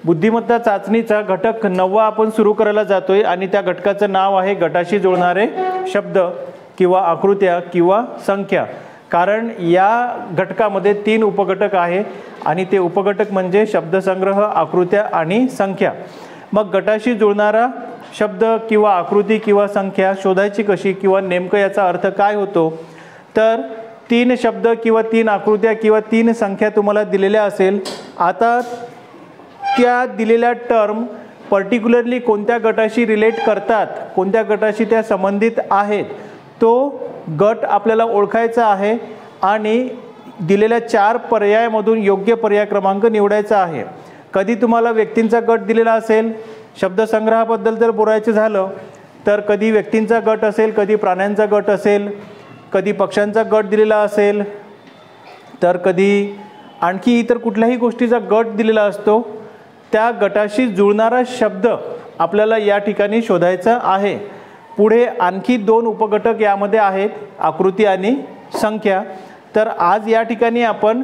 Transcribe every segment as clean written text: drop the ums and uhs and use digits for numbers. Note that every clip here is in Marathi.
बुद्धिमत्ता चाचणीचा घटक 9 आपण सुरू करायला जातोय आणि त्या घटकाचं नाव आहे गटाशी जुळणारे शब्द किंवा आकृत्या किंवा संख्या। कारण या घटकामध्ये 3 उपघटक आहे आणि ते उपघटक म्हणजे शब्दसंग्रह, आकृत्या आणि संख्या। मग गटाशी जुळणारा शब्द किंवा आकृती किंवा संख्या शोधायची कशी किंवा नेमकं याचा अर्थ काय होतो, तर 3 शब्द किंवा 3 आकृत्या किंवा 3 संख्या तुम्हाला दिलेल्या असेल। आता त्या दिलेल्या टर्म पर्टिक्युलरली कोणत्या गटाशी रिलेट करतात, कोणत्या गटाशी त्या संबंधित आहेत, तो गट आपल्याला ओळखायचा आहे आणि दिलेल्या 4 पर्यायामधून योग्य पर्याय क्रमांक निवडायचा आहे। कधी तुम्हाला व्यक्तींचा गट दिलेला असेल, शब्दसंग्रहाबद्दल जर बोलायचं झालं तर कधी व्यक्तींचा गट असेल, कधी प्राण्यांचा गट असेल, कधी पक्ष्यांचा गट दिलेला असेल, तर कधी आणखी इतर कुठल्याही गोष्टीचा गट दिलेला असतो। त्या गटाशी जुळणारा शब्द आपल्याला या ठिकाणी शोधायचा आहे। पुढे आणखी 2 उपघटक यामध्ये आहेत, आकृती आणि संख्या। तर आज या ठिकाणी आपण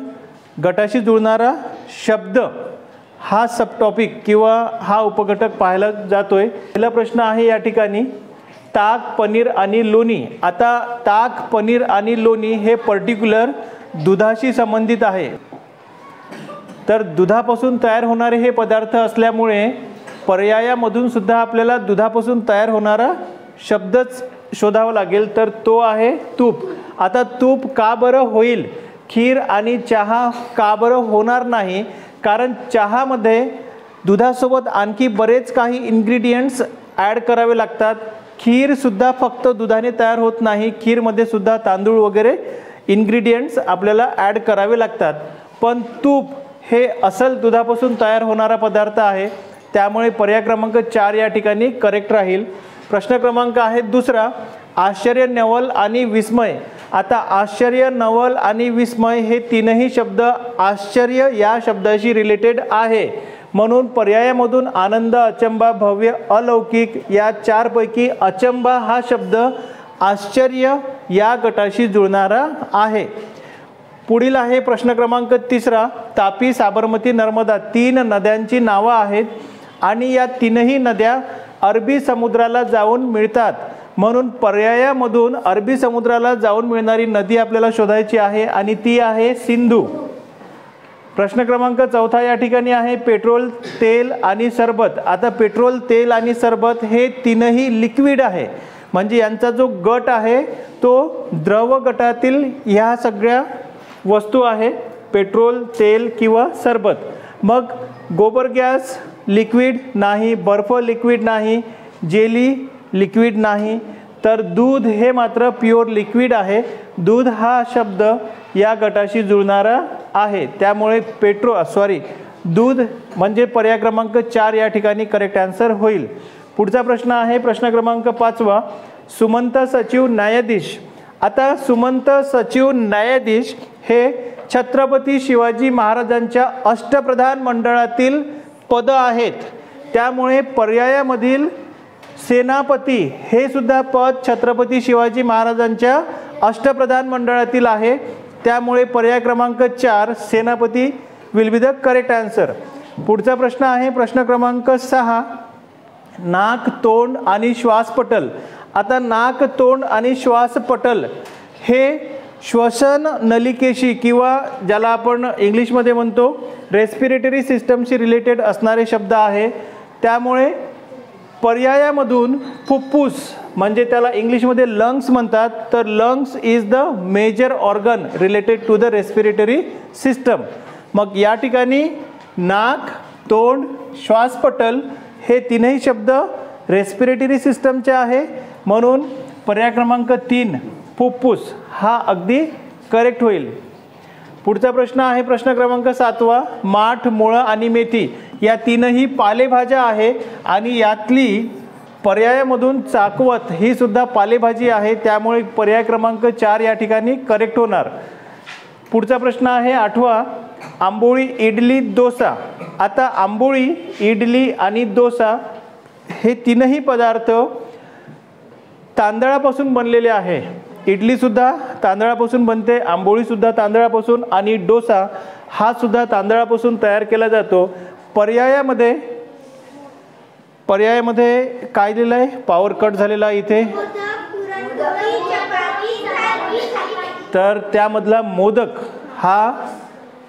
गटाशी जुळणारा शब्द हा सब टॉपिक किंवा हा उपघटक पाहायला जातोय। पहिला प्रश्न आहे या ठिकाणी ताक, पनीर आणि लोणी। आता ताक, पनीर आणि लोणी हे पर्टिक्युलर दुधाशी संबंधित आहे। तर दुधापासून तयार होणारे हे पदार्थ असल्यामुळे पर्यायामधून सुद्धा आपल्याला दुधापासून तयार होणारा शब्दच शोधावा लागेल, तर तो आहे तूप। आता तूप का बरं होईल, खीर आणि चहा का बरं होणार नाही, कारण चहामध्ये दुधासोबत आणखी बरेच काही इन्ग्रेडियंट्स ॲड करावे लागतात। खीरसुद्धा फक्त दुधाने तयार होत नाही, खीरमध्ये सुद्धा तांदूळ वगैरे इन्ग्रेडियंट्स आपल्याला ॲड करावे लागतात। पण तूप हे असल दुधापासून तयार होणारा पदार्थ आहे, त्यामुळे पर्याय क्रमांक 4 या ठिकाणी करेक्ट राहील। प्रश्न क्रमांक आहे दुसरा, आश्चर्य, नवल आणि विस्मय। आता आश्चर्य, नवल आणि विस्मय हे 3ही शब्द आश्चर्य या शब्दाशी रिलेटेड आहे, म्हणून पर्यायामधून आनंद, अचंबा, भव्य, अलौकिक या 4 पैकी अचंबा हा शब्द आश्चर्य या गटाशी जुळणारा आहे। पुढील आहे प्रश्न क्रमांक 3, तापी, साबरमती, नर्मदा 3 नद्यांची नावं आहेत आणि या 3ही नद्या अरबी समुद्राला जाऊन मिळतात, म्हणून पर्यायामधून अरबी समुद्राला जाऊन मिळणारी नदी आपल्याला शोधायची आहे आणि ती आहे सिंधू। प्रश्न क्रमांक 4 या ठिकाणी आहे पेट्रोल, तेल आणि सरबत। आता पेट्रोल, तेल आणि सरबत हे 3ही लिक्विड आहे, म्हणजे यांचा जो गट आहे तो द्रव गटातील ह्या सगळ्या वस्तू आहे, पेट्रोल, तेल किंवा सरबत। मग गोबर गॅस लिक्विड नाही, बर्फ लिक्विड नाही, जेली लिक्विड नाही, तर दूध हे मात्र प्युअर लिक्विड आहे। दूध हा शब्द या गटाशी जुळणारा आहे, त्यामुळे दूध म्हणजे पर्याय क्रमांक 4 या ठिकाणी करेक्ट आन्सर होईल। पुढचा प्रश्न आहे प्रश्न क्रमांक 5, सुमंत, सचिव, न्यायाधीश। आता सुमंत, सचिव, न्यायाधीश हे छत्रपती शिवाजी महाराजांच्या अष्टप्रधान मंडळातील पद आहेत, त्यामुळे पर्यायामधील सेनापती हे सुद्धा पद छत्रपती शिवाजी महाराजांच्या अष्टप्रधान मंडळातील आहे, त्यामुळे पर्याय क्रमांक 4 सेनापती will be the correct answer. पुढचा प्रश्न आहे प्रश्न क्रमांक 6, नाक, तोंड आणि श्वासपटल। आता नाक, तोंड आणि श्वासपटल हे श्वसन नलिकेशी किंवा ज्याला आपण इंग्लिशमध्ये म्हणतो रेस्पिरेटरी सिस्टमशी रिलेटेड असणारे शब्द आहे, त्यामुळे पर्यायामधून फुफ्फुस म्हणजे त्याला इंग्लिशमध्ये लंग्स म्हणतात, तर lungs is the major organ related to the respiratory system. मग या ठिकाणी नाक, तोंड, श्वासपटल हे 3ही शब्द रेस्पिरेटरी सिस्टमचे आहे, म्हणून पर्याय क्रमांक 3 फुफ्फुस हा अगदी करेक्ट होईल। पुढचा प्रश्न आहे प्रश्न क्रमांक 7, माठ, मुळं आणि मेथी या 3ही पालेभाज्या आहे आणि यातली पर्यायामधून चाकवत ही सुद्धा पालेभाजी आहे, त्यामुळे पर्याय क्रमांक 4 या ठिकाणी करेक्ट होणार। पुढचा प्रश्न आहे 8, आंबोळी, इडली, डोसा। आता आंबोळी, इडली आणि डोसा हे 3ही पदार्थ तांदळापासून बनलेले आहे। इडली सुद्धा तांदळापासून बनते, आंबोळी सुद्धा तांदळापासून आणि डोसा हा सुद्धा तांदळापासून तयार केला जातो। पर्यायामध्ये काय दिलं आहे? पॉवर कट झालेला आहे इथे, तर त्यामधला मोदक हा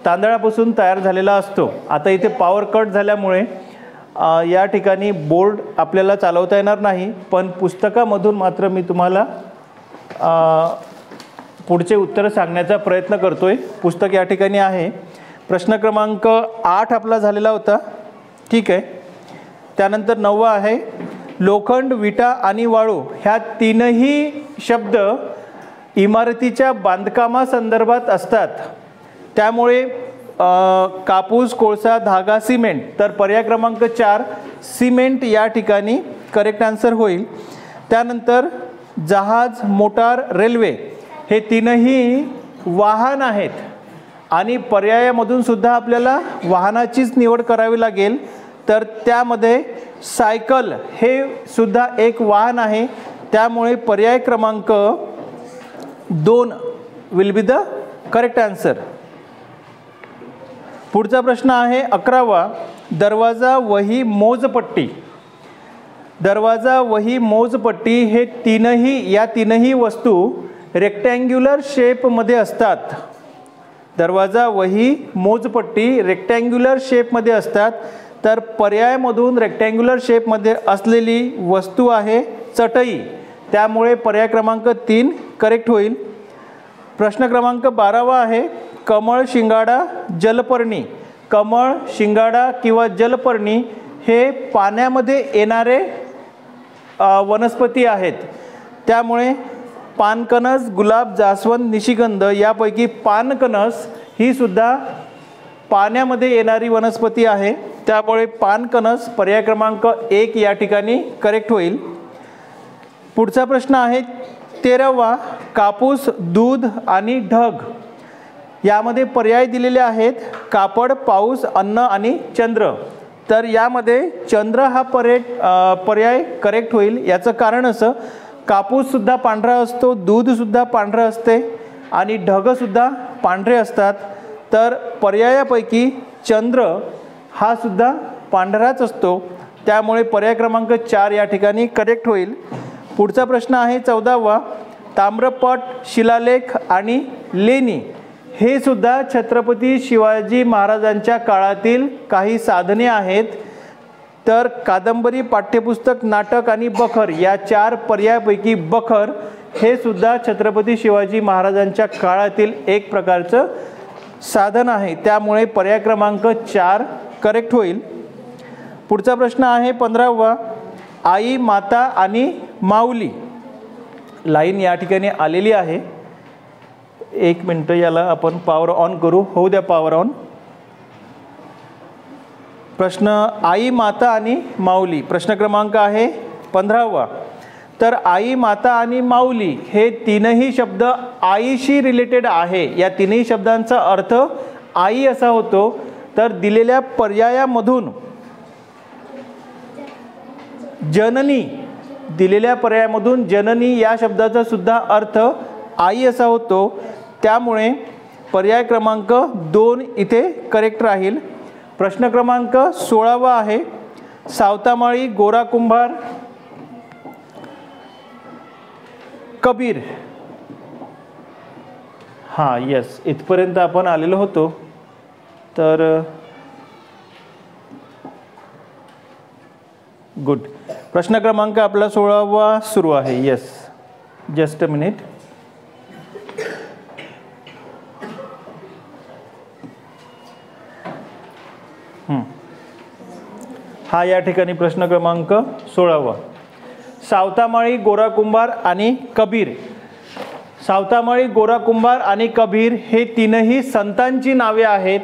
तांदळापासून तयार झालेला असतो. आता इथे पॉवर कट झाल्यामुळे या ठिकाणी बोर्ड आपल्याला चालवता येणार नाही, पण पुस्तकामधून मात्र मी तुम्हाला पुढचे उत्तर सांगण्याचा प्रयत्न करतोय. पुस्तक या ठिकाणी आहे. प्रश्न क्रमांक 8 आपला झालेला होता, ठीक आहे. त्यानंतर 9वा आहे, लोखंड, विटा आणि वाळू ह्या तीनही शब्द इमारतीच्या बांधकामासंदर्भात असतात. त्यामुळे कापूस, कोळसा, धागा, सिमेंट, तर पर्याय क्रमांक 4 सिमेंट या ठिकाणी करेक्ट आन्सर होईल. त्यानंतर जहाज, मोटार, रेल्वे हे तीनही वाहन आहेत आणि पर्यायामधून सुद्धा आपल्याला वाहनाचीच निवड करावी लागेल. तर त्यामध्ये सायकल हे सुद्धा एक वाहन आहे. त्यामुळे पर्याय क्रमांक 2 will be the correct answer. पुढचा प्रश्न आहे 11वा, दरवाजा, वही, मोजपट्टी. दरवाजा, वही, मोजपट्टी हे या तीनही वस्तू रेक्टँग्युलर शेपमध्ये असतात. दरवाजा, वही, मोजपट्टी रेक्टँग्युलर शेपमध्ये असतात. तर पर्यायामधून रेक्टँग्युलर शेपमध्ये असलेली वस्तू आहे चटई. त्यामुळे पर्याय क्रमांक 3 करेक्ट होईल. प्रश्न क्रमांक 12वा आहे, कमळ, शिंगाडा, जलपर्णी. कमळ, शिंगाडा किंवा जलपर्णी हे पाण्यामध्ये येणारे वनस्पती आहेत. त्यामुळे पानकणस, गुलाब, जास्वंद, निशिगंध यापैकी पानकणस ही सुद्धा पाण्यामध्ये येणारी वनस्पती आहे. त्यामुळे पानकणस पर्याय क्रमांक 1 या ठिकाणी करेक्ट होईल. पुढचा प्रश्न आहे 13वा, कापूस, दूध आणि ढग. यामध्ये पर्याय दिलेले आहेत, कापड, पाऊस, अन्न आणि चंद्र. तर यामध्ये चंद्र हा पर्याय करेक्ट होईल. याचं कारण असं, कापूससुद्धा पांढरा असतो, दूधसुद्धा पांढरं असते आणि ढगसुद्धा पांढरे असतात. तर पर्यायापैकी चंद्र हा सुद्धा पांढराच असतो. त्यामुळे पर्याय क्रमांक 4 या ठिकाणी करेक्ट होईल. पुढचा प्रश्न आहे 14वा, ताम्रपट, शिलालेख आणि लेणी हे सुद्धा छत्रपती शिवाजी महाराजांच्या काळातील काही साधने आहेत. तर कादंबरी, पाठ्यपुस्तक, नाटक आणि बखर या 4 पर्यायापैकी बखर हे सुद्धा छत्रपती शिवाजी महाराजांच्या काळातील एक प्रकारचं साधन आहे. त्यामुळे पर्याय क्रमांक 4 करेक्ट होईल. पुढचा प्रश्न आहे 15वा, आई, माता आणि माऊली. लाईन या ठिकाणी आलेली आहे. 1 मिनटं, याला आपण पॉवर ऑन करू. होऊ द्या पॉवर ऑन. प्रश्न आई, माता आणि माऊली, प्रश्न क्रमांक आहे 15वा. तर आई, माता आणि माऊली हे तीनही शब्द आईशी रिलेटेड आहे. या तीनही शब्दांचा अर्थ आई असा होतो. तर दिलेल्या पर्यायामधून जननी, दिलेल्या पर्यायामधून जननी या शब्दाचा सुद्धा अर्थ आई असा होतो. त्यामुळे पर्याय क्रमांक 2 इथे करेक्ट राहील. प्रश्न क्रमांक 16वा आहे, सावतामाळी, गोरा कुंभार, कबीर. हां, येस, इथपर्यंत आपण आलेलो होतो. तर गुड. प्रश्न क्रमांक आपला 16वा सुरू आहे. Yes, just a minute. हा या ठिकाणी प्रश्न क्रमांक 16वा, सावतामाळी, गोरा कुंभार आणि कबीर. सावतामाळी, गोरा कुंभार आणि कबीर हे तीनही संतांची नावे आहेत.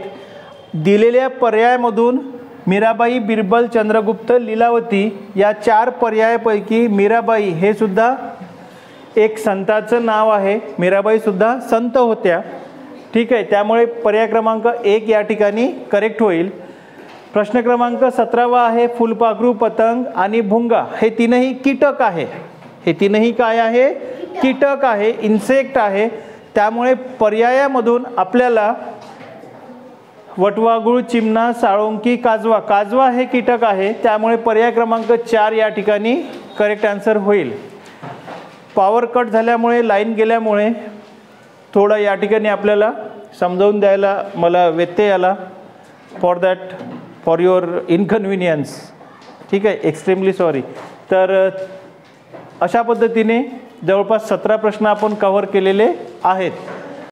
दिलेल्या पर्यायामधून मीराबाई, बिरबल, चंद्रगुप्त, लीलावती या 4 पर्यायापैकी मीराबाई हे सुद्धा एक संताचं नाव आहे. मीराबाई सुद्धा संत होत्या. ठीक आहे. त्यामुळे पर्याय क्रमांक 1 या ठिकाणी करेक्ट होईल. प्रश्न क्रमांक 17वा आहे, फुलपाखरू, पतंग आणि भुंगा हे तीनही कीटक आहे. हे तीनही काय आहे? कीटक आहे, इन्सेक्ट आहे. त्यामुळे पर्यायामधून आपल्याला वटवाघूळ, चिमणा, साळुंकी, काजवा. काजवा हे कीटक आहे, त्यामुळे पर्याय क्रमांक 4 या ठिकाणी करेक्ट आन्सर होईल. पॉवर कट झाल्यामुळे, लाईन गेल्यामुळे थोडं या ठिकाणी आपल्याला समजावून द्यायला मला व्यत्यय आला. For your inconvenience. ठीक आहे, एक्स्ट्रीमली सॉरी. तर अशा पद्धतीने जवळपास 17 प्रश्न आपण कव्हर केलेले आहेत.